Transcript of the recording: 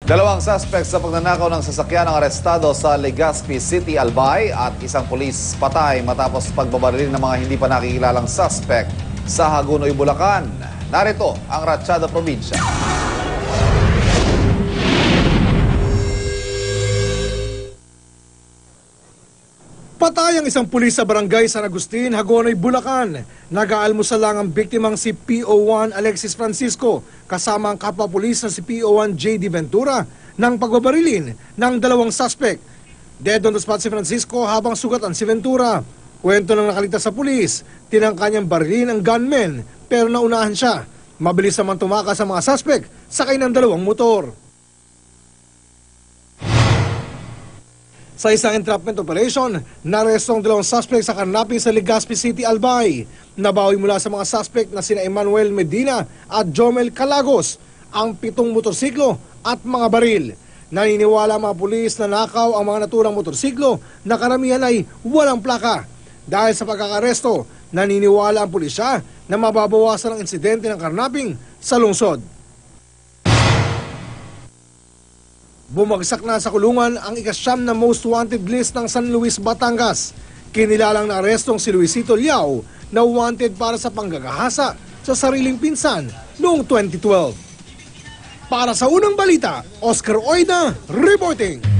Dalawang suspect sa pagnanakaw ng sasakyan ang arestado sa Legazpi City, Albay at isang pulis patay matapos pagbabaril ng mga hindi pa nakikilalang suspect sa Hagonoy, Bulacan. Narito ang Ratchada Probinsya. Patay ang isang pulis sa barangay San Agustin, Hagonoy, Bulacan. Nag-aalmusal lang ang biktimang si PO1 Alexis Francisco kasama ang kapwa-pulis na si PO1 JD Ventura ng pagbabarilin ng dalawang suspect. Dead on the spot si Francisco habang sugatan si Ventura. Kwento ng nakaligtas sa pulis, tinangka niyang barilin ang gunman pero naunahan siya. Mabilis naman tumakas sa mga suspect sakay ng dalawang motor. Sa isang entrapment operation, naresto ang dalawang suspect sa karnaping sa Legazpi City, Albay. Nabawi mula sa mga suspect na sina Emmanuel Medina at Jomel Calagos ang 7 motorsiklo at mga baril. Naniniwala ang mga pulis na nakaw ang mga naturang motorsiklo na karamihan ay walang plaka. Dahil sa pagkakaresto, naniniwala ang pulisya na mababawasan ang insidente ng karnaping sa lungsod. Bumagsak na sa kulungan ang ika-9 na most wanted list ng San Luis, Batangas. Kinilalang na arestong si Luisito Liao na wanted para sa panggagahasa sa sariling pinsan noong 2012. Para sa unang balita, Oscar Oida reporting.